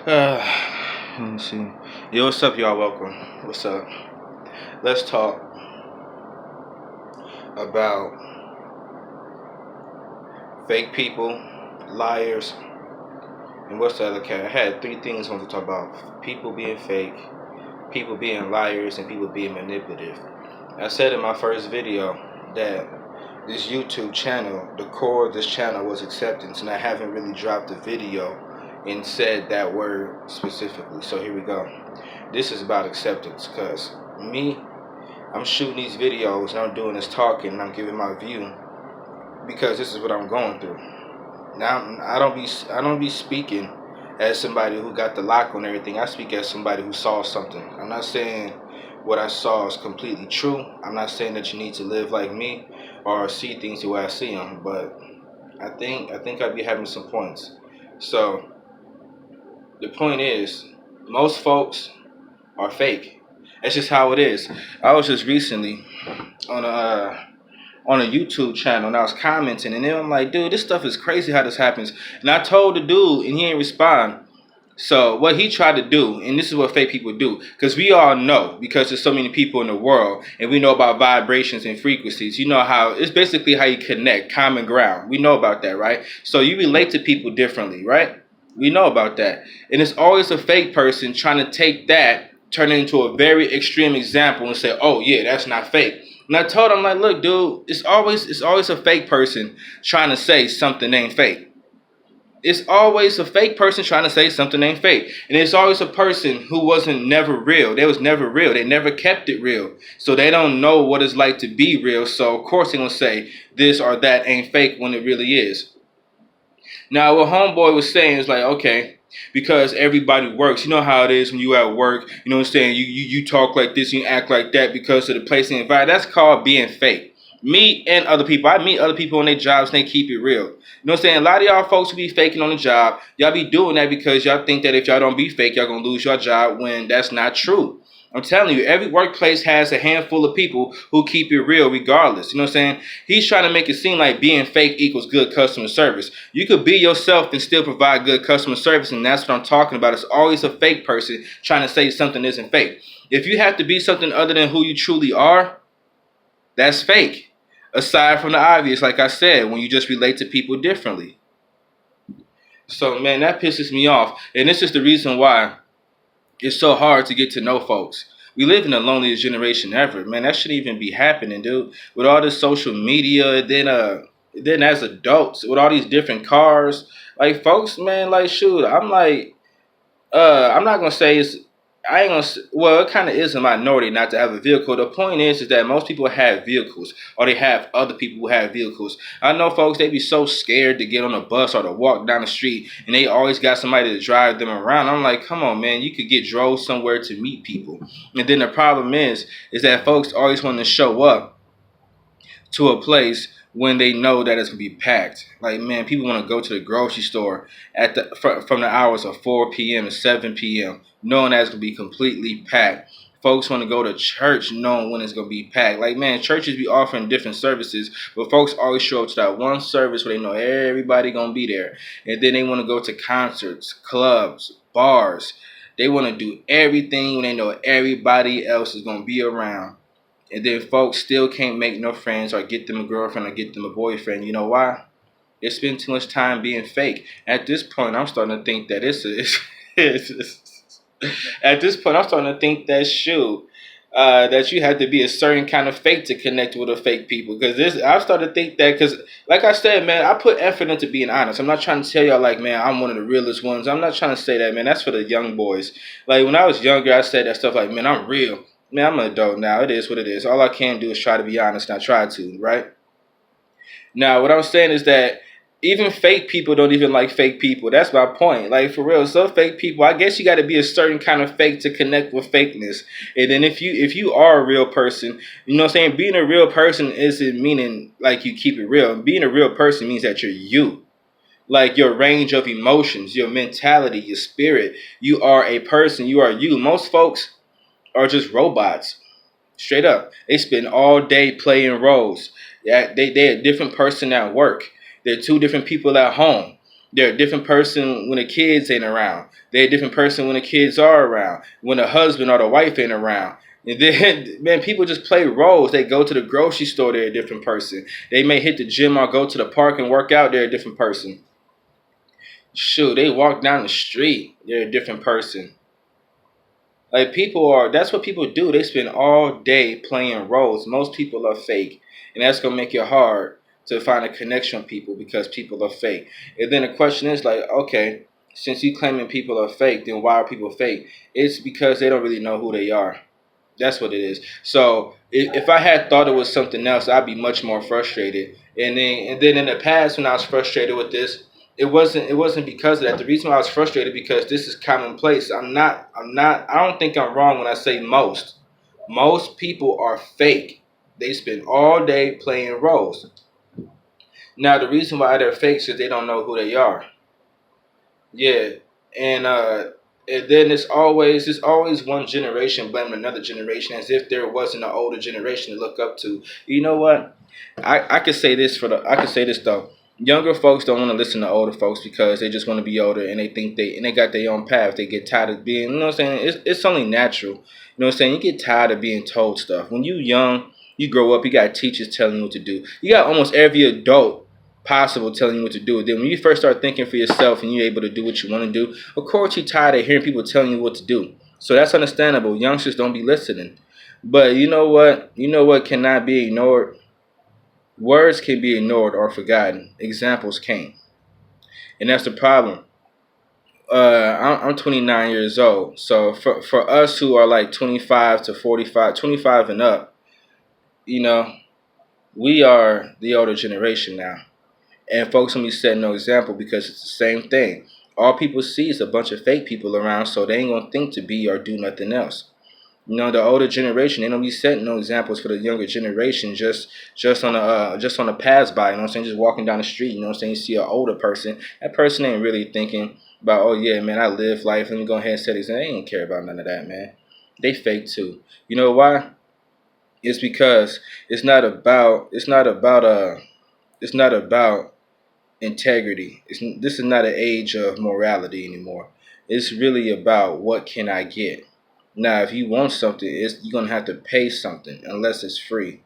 Let me see. Yo, what's up, y'all? Welcome. What's up? Let's talk about fake people, liars, and what's the other cat? I had three things I want to talk about: people being fake, people being liars, and people being manipulative. I said in my first video that this YouTube channel, the core of this channel was acceptance, and I haven't really dropped a video and said that word specifically. So here we go. This is about acceptance, because I'm shooting these videos and I'm doing this talking and I'm giving my view because this is what I'm going through. Now I don't be speaking as somebody who got the lock on everything. I speak as somebody who saw something. I'm not saying what I saw is completely true. I'm not saying that you need to live like me or see things the way I see them, but I think I'd be having some points. So the point is, most folks are fake. That's just how it is. I was just recently on a YouTube channel and I was commenting, and then I'm like, dude, this stuff is crazy how this happens. And I told the dude and he didn't respond. So what he tried to do, and this is what fake people do, because we all know, because there's so many people in the world and we know about vibrations and frequencies. You know how it's basically how you connect, common ground. We know about that, right? So you relate to people differently, right? We know about that. And it's always a fake person trying to take that, turn it into a very extreme example and say, oh yeah, that's not fake. And I told him, like, look, dude, it's always a fake person trying to say something ain't fake. It's always a fake person trying to say something ain't fake. And it's always a person who wasn't never real. They was never real. They never kept it real. So they don't know what it's like to be real. So of course they're going to say this or that ain't fake when it really is. Now what homeboy was saying is like, okay, because everybody works. You know how it is when you at work. You know what I'm saying? You talk like this, you act like that because of the place and environment. That's called being fake. Me and other people. I meet other people on their jobs and they keep it real. You know what I'm saying? A lot of y'all folks who be faking on the job, y'all be doing that because y'all think that if y'all don't be fake, y'all gonna lose your job, when that's not true. I'm telling you, every workplace has a handful of people who keep it real regardless. You know what I'm saying? He's trying to make it seem like being fake equals good customer service. You could be yourself and still provide good customer service, and that's what I'm talking about. It's always a fake person trying to say something isn't fake. If you have to be something other than who you truly are, that's fake. Aside from the obvious, like I said, when you just relate to people differently. So, man, that pisses me off. And this is the reason why it's so hard to get to know folks. We live in the loneliest generation ever. Man, that shouldn't even be happening, dude. With all this social media, then as adults, with all these different cars, like folks, man, like shoot, I'm not gonna say it's. I ain't gonna. Well, it kind of is a minority not to have a vehicle. The point is that most people have vehicles, or they have other people who have vehicles. I know folks, they be so scared to get on a bus or to walk down the street, and they always got somebody to drive them around. I'm like, come on, man, you could get drove somewhere to meet people. And then the problem is that folks always want to show up to a place when they know that it's gonna be packed. Like, man, people want to go to the grocery store at from the hours of 4 p.m. to 7 p.m. knowing that it's gonna be completely packed. Folks want to go to church knowing when it's gonna be packed. Like, man, churches be offering different services, but folks always show up to that one service where they know everybody gonna be there, and then they want to go to concerts, clubs, bars. They want to do everything when they know everybody else is gonna be around. And then folks still can't make no friends or get them a girlfriend or get them a boyfriend. You know why? They spend too much time being fake. At this point, I'm starting to think that at this point, I'm starting to think that that you have to be a certain kind of fake to connect with the fake people. Because I'm starting to think that, because like I said, man, I put effort into being honest. I'm not trying to tell y'all like, man, I'm one of the realest ones. I'm not trying to say that, man. That's for the young boys. Like when I was younger, I said that stuff like, man, I'm real. Man, I'm an adult now. It is what it is. All I can do is try to be honest, and I try to, right? Now, what I'm saying is that even fake people don't even like fake people. That's my point. Like, for real, some fake people, I guess you got to be a certain kind of fake to connect with fakeness. And then if you are a real person, you know what I'm saying? Being a real person isn't meaning like you keep it real. Being a real person means that you're you. Like your range of emotions, your mentality, your spirit. You are a person. You are you. Most folks are just robots. Straight up. They spend all day playing roles. Yeah, they're a different person at work. They're two different people at home. They're a different person when the kids ain't around. They're a different person when the kids are around. When the husband or the wife ain't around. And then, man, people just play roles. They go to the grocery store, they're a different person. They may hit the gym or go to the park and work out, they're a different person. Shoot, they walk down the street, they're a different person. Like that's what people do. They spend all day playing roles. Most people are fake, and that's gonna make it hard to find a connection with people because people are fake. And then the question is like, okay, since you claiming people are fake, then why are people fake? It's because they don't really know who they are. That's what it is. So if I had thought it was something else, I'd be much more frustrated. And then in the past, when I was frustrated with this, it wasn't because of that. The reason why I was frustrated because this is commonplace. I don't think I'm wrong when I say most. Most people are fake. They spend all day playing roles. Now the reason why they're fake is they don't know who they are. Yeah, and then it's always one generation blaming another generation as if there wasn't an older generation to look up to. You know what? I could say this though. Younger folks don't want to listen to older folks because they just want to be older and they think they got their own path. They get tired of being, you know what I'm saying? It's only natural. You know what I'm saying? You get tired of being told stuff. When you young, you grow up, you got teachers telling you what to do. You got almost every adult possible telling you what to do. Then when you first start thinking for yourself and you're able to do what you want to do, of course you're tired of hearing people telling you what to do. So that's understandable. Youngsters don't be listening. But you know what? You know what cannot be ignored? Words can be ignored or forgotten. Examples can't. And that's the problem. I'm 29 years old. So for us who are like 25 to 45, 25 and up, you know, we are the older generation now. And folks gonna be setting no example because it's the same thing. All people see is a bunch of fake people around, so they ain't gonna think to be or do nothing else. You know, the older generation, they don't be setting no examples for the younger generation just on a pass by, you know what I'm saying? Just walking down the street, you know what I'm saying? You see an older person, that person ain't really thinking about, oh yeah, man, I live life, let me go ahead and set examples. They ain't care about none of that, man. They fake too. You know why? It's because it's not about integrity. This is not an age of morality anymore. It's really about what can I get. Now, if you want something, you're gonna have to pay something. Unless it's free,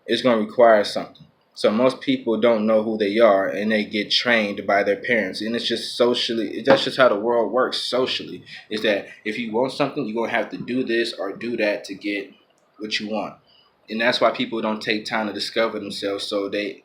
it's gonna require something. So most people don't know who they are, and they get trained by their parents. And it's just socially. That's just how the world works socially. Is that if you want something, you're gonna have to do this or do that to get what you want. And that's why people don't take time to discover themselves. So they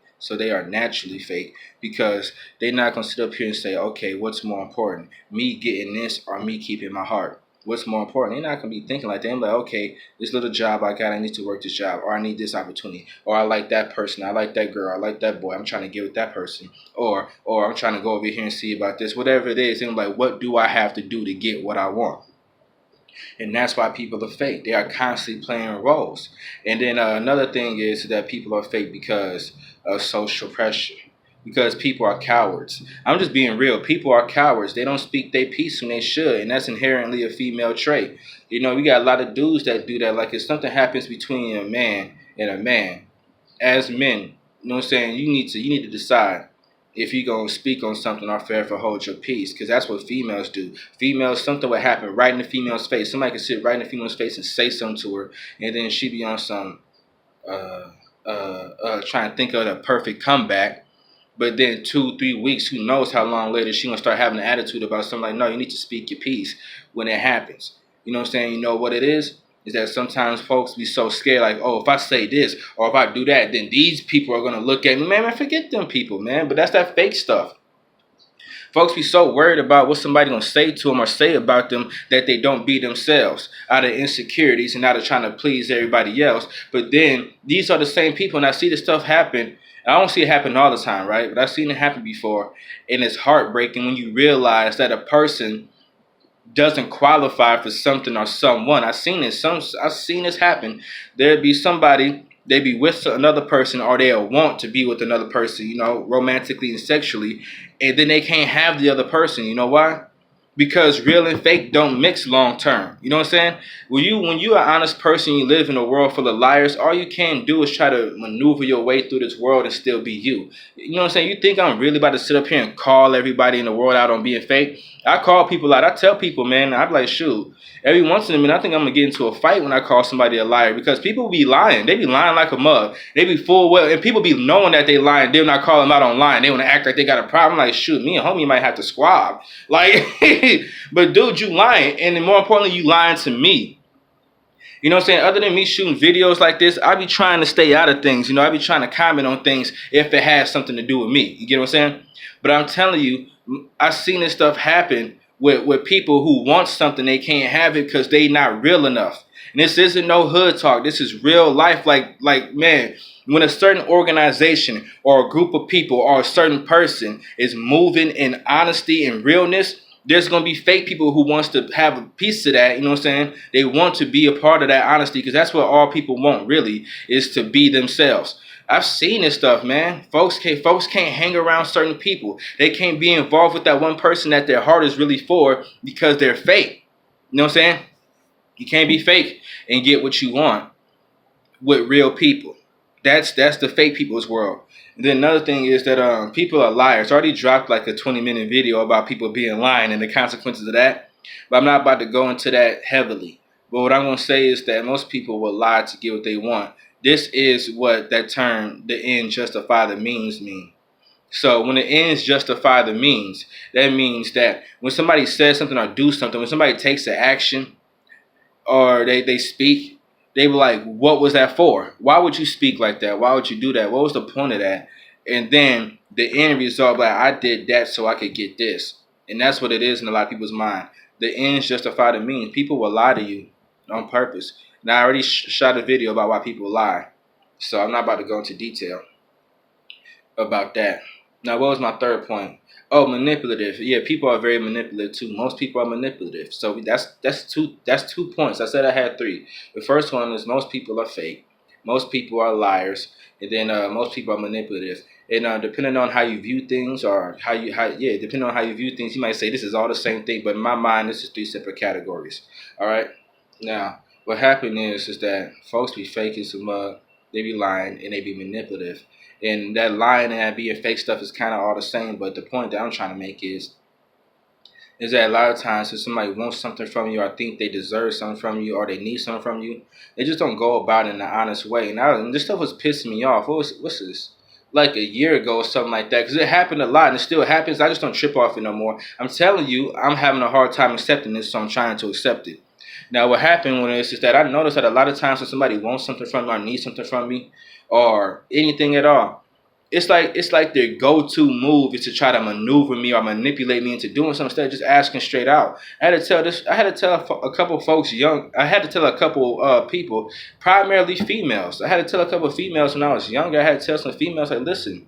are naturally fake because they're not gonna sit up here and say, okay, what's more important, me getting this or me keeping my heart? What's more important? They're not gonna be thinking like that. They're like, okay, this little job I got, I need to work this job, or I need this opportunity, or I like that person, I like that girl, I like that boy, I'm trying to get with that person, or I'm trying to go over here and see about this, whatever it is. They're like, what do I have to do to get what I want? And that's why people are fake. They are constantly playing roles. And then another thing is that people are fake because of social pressure. Because people are cowards. I'm just being real. People are cowards. They don't speak their piece when they should, and that's inherently a female trait. You know, we got a lot of dudes that do that. Like if something happens between a man and a man, as men, you know what I'm saying? You need to decide if you're going to speak on something or forever hold your peace, because that's what females do. Females, something would happen right in the female's face. Somebody could sit right in the female's face and say something to her, and then she be on some trying to think of the perfect comeback. But then 2, 3 weeks, who knows how long later, she gonna start having an attitude about something like, no, you need to speak your piece when it happens. You know what I'm saying? You know what it is? Is that sometimes folks be so scared, like, oh, if I say this or if I do that, then these people are gonna look at me. Man, forget them people, man. But that's that fake stuff. Folks be so worried about what somebody gonna say to them or say about them that they don't be themselves out of insecurities and out of trying to please everybody else. But then these are the same people, and I see this stuff happen. I don't see it happen all the time, right? But I've seen it happen before, and it's heartbreaking when you realize that a person doesn't qualify for something or someone. I've seen this. I've seen this happen. There'd be somebody, they be with another person, or they'll want to be with another person, you know, romantically and sexually, and then they can't have the other person. You know why? because real and fake don't mix long term. You know what I'm saying? When you are an honest person, you live in a world full of liars. All you can do is try to maneuver your way through this world and still be you. You know what I'm saying? You think I'm really about to sit up here and call everybody in the world out on being fake? I call people out. I tell people, man, I'm like, shoot. Every once in a minute, I think I'm gonna get into a fight when I call somebody a liar, because people be lying. They be lying like a mug. They be full well, and people be knowing that they lying. They're not calling them out online. They want to act like they got a problem. Like, shoot, me and homie might have to squab. Like, but dude, you lying, and then more importantly, you lying to me. You know what I'm saying? Other than me shooting videos like this, I be trying to stay out of things. You know, I be trying to comment on things if it has something to do with me. You get what I'm saying? But I'm telling you, I've seen this stuff happen with people who want something, they can't have it because they not real enough. And this isn't no hood talk. This is real life. Like man, when a certain organization or a group of people or a certain person is moving in honesty and realness, there's going to be fake people who wants to have a piece of that. You know what I'm saying? They want to be a part of that honesty, because that's what all people want, really, is to be themselves. I've seen this stuff, man. Folks can't hang around certain people. They can't be involved with that one person that their heart is really for, because they're fake. You know what I'm saying? You can't be fake and get what you want with real people. That's the fake people's world. And then another thing is that people are liars. I already dropped like a 20-minute video about people being lying and the consequences of that. But I'm not about to go into that heavily. But what I'm going to say is that most people will lie to get what they want. This is what that term, the end justify the means, mean. So when the ends justify the means, that means that when somebody says something or do something, when somebody takes an action or they speak, they were like, what was that for? Why would you speak like that? Why would you do that? What was the point of that? And then the end result, like, I did that so I could get this. And that's what it is in a lot of people's mind. The ends justify the means. People will lie to you on purpose. Now, I already shot a video about why people lie, so I'm not about to go into detail about that. Now, what was my third point? Oh, manipulative. Yeah, people are very manipulative too. Most people are manipulative. So that's 2 points. I said I had 3. The first one is most people are fake. Most people are liars, and then most people are manipulative. And depending on how you view things, or depending on how you view things, you might say this is all the same thing. But in my mind, this is 3 separate categories. All right. Now, what happened is that folks be faking some mug. They be lying and they be manipulative. And that lying and that being fake stuff is kind of all the same. But the point that I'm trying to make is that a lot of times if somebody wants something from you, or think they deserve something from you, or they need something from you, they just don't go about it in an honest way. And this stuff was pissing me off. What's this? Like a year ago or something like that. Because it happened a lot and it still happens. I just don't trip off it no more. I'm telling you, I'm having a hard time accepting this, so I'm trying to accept it. Now, what happened when it's just that I noticed that a lot of times when somebody wants something from me or needs something from me or anything at all, it's like their go-to move is to try to maneuver me or manipulate me into doing something instead of just asking straight out. I had to tell a couple folks I had to tell a couple people, primarily females. I had to tell a couple of females when I was younger. I had to tell some females, like, listen,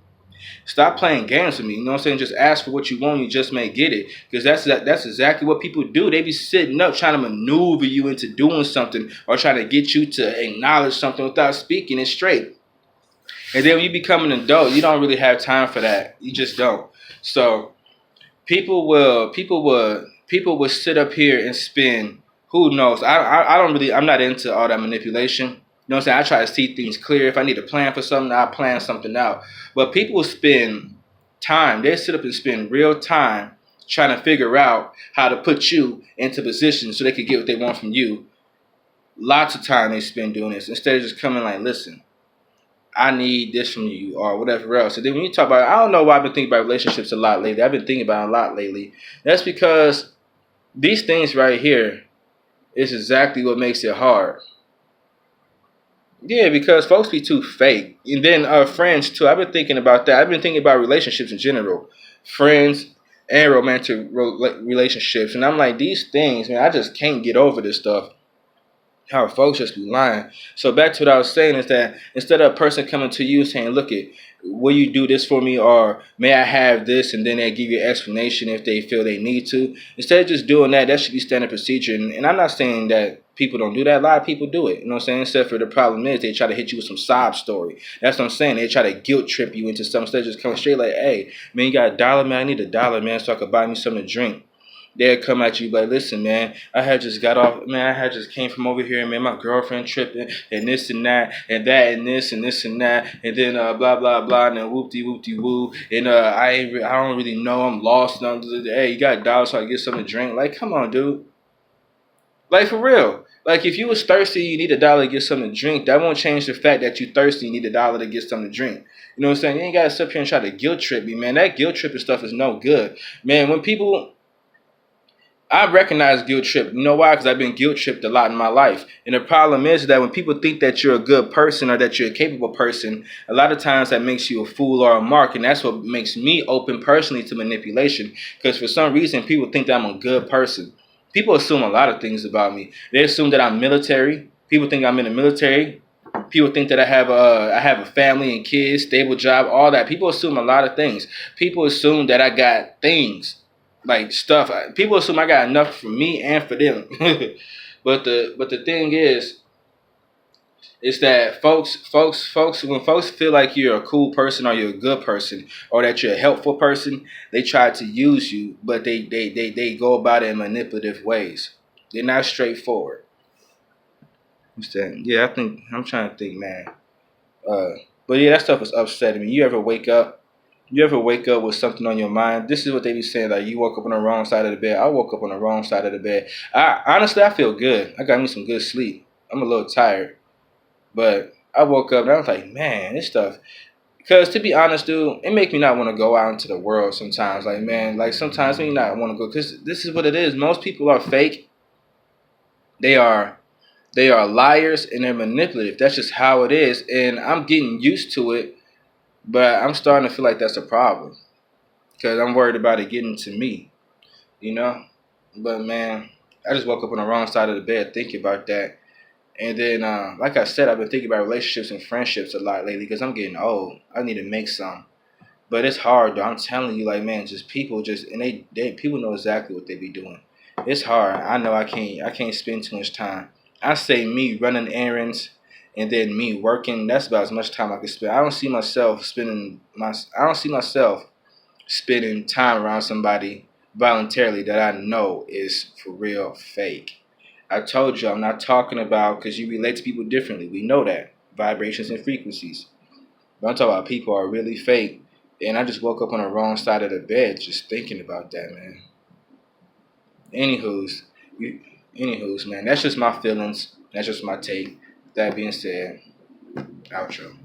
stop playing games with me. You know what I'm saying? Just ask for what you want. You just may get it. Because that's exactly what people do. They be sitting up trying to maneuver you into doing something or trying to get you to acknowledge something without speaking it straight. And then when you become an adult, you don't really have time for that. You just don't. So people will sit up here and spend, who knows? I'm not into all that manipulation. You know what I'm saying? I try to see things clear. If I need to plan for something, I plan something out. But people will spend time. They sit up and spend real time trying to figure out how to put you into position so they can get what they want from you. Lots of time they spend doing this instead of just coming like, listen, I need this from you or whatever else. And then when you talk about, I don't know why I've been thinking about relationships a lot lately. I've been thinking about it a lot lately. That's because these things right here is exactly what makes it hard. Yeah, because folks be too fake. And then friends too. I've been thinking about that. I've been thinking about relationships in general. Friends and romantic relationships. And I'm like, these things, man, I just can't get over this stuff. How folks just be lying. So back to what I was saying is that instead of a person coming to you saying, look, will you do this for me, or may I have this, and then they give you an explanation if they feel they need to. Instead of just doing that, that should be standard procedure. And I'm not saying that people don't do that. A lot of people do it. You know what I'm saying? Except for the problem is they try to hit you with some sob story. That's what I'm saying. They try to guilt trip you into something instead of just coming straight like, hey, man, you got $1, man? I need $1, man, so I could buy me something to drink. They'll come at you like, listen, man, I had just got off, man, I had just came from over here, man, my girlfriend tripping, and this and that, and this and this and that, and then blah blah blah, and then whoopty woo, and I don't really know, I'm lost. And hey, you got $1 so I can get something to drink? Like, come on, dude. Like, for real. Like, if you was thirsty, you need $1 to get something to drink. That won't change the fact that you thirsty, you need $1 to get something to drink. You know what I'm saying? You ain't gotta sit here and try to guilt trip me, man. That guilt tripping stuff is no good, man. When people I recognize guilt trip. You know why? Because I've been guilt tripped a lot in my life. And the problem is that when people think that you're a good person or that you're a capable person, a lot of times that makes you a fool or a mark. And that's what makes me open personally to manipulation. Because for some reason, people think that I'm a good person. People assume a lot of things about me. They assume that I'm military. People think I'm in the military. People think that I have a family and kids, stable job, all that. People assume a lot of things. People assume that I got things like stuff. People assume I got enough for me and for them. but the thing is that folks, when folks feel like you're a cool person or you're a good person or that you're a helpful person, they try to use you, but they go about it in manipulative ways. They're not straightforward. Understand? Yeah, I think I'm trying to think, man. Uh, but yeah, that stuff is upsetting me. You ever wake up with something on your mind? This is what they be saying, like you woke up on the wrong side of the bed. I woke up on the wrong side of the bed. I feel good. I got me some good sleep. I'm a little tired, but I woke up and I was like, man, this stuff. Because to be honest, dude, it make me not want to go out into the world sometimes. Like, man, like sometimes me not want to go because this is what it is. Most people are fake. They are they are liars and they're manipulative. That's just how it is, and I'm getting used to it. But I'm starting to feel like that's a problem because I'm worried about it getting to me, you know. But man, I just woke up on the wrong side of the bed thinking about that. And then, like I said, I've been thinking about relationships and friendships a lot lately because I'm getting old. I need to make some. But it's hard, though. I'm telling you, like, man, just people just, and they people know exactly what they be doing. It's hard. I know I can't spend too much time. I say me running errands and then me working, that's about as much time I can spend. I don't see myself spending time around somebody voluntarily that I know is for real fake. I told you I'm not talking about because you relate to people differently. We know that. Vibrations and frequencies. But I'm talking about people are really fake. And I just woke up on the wrong side of the bed just thinking about that, man. Anywho's, you, anywho's, man. That's just my feelings. That's just my take. That being said, outro.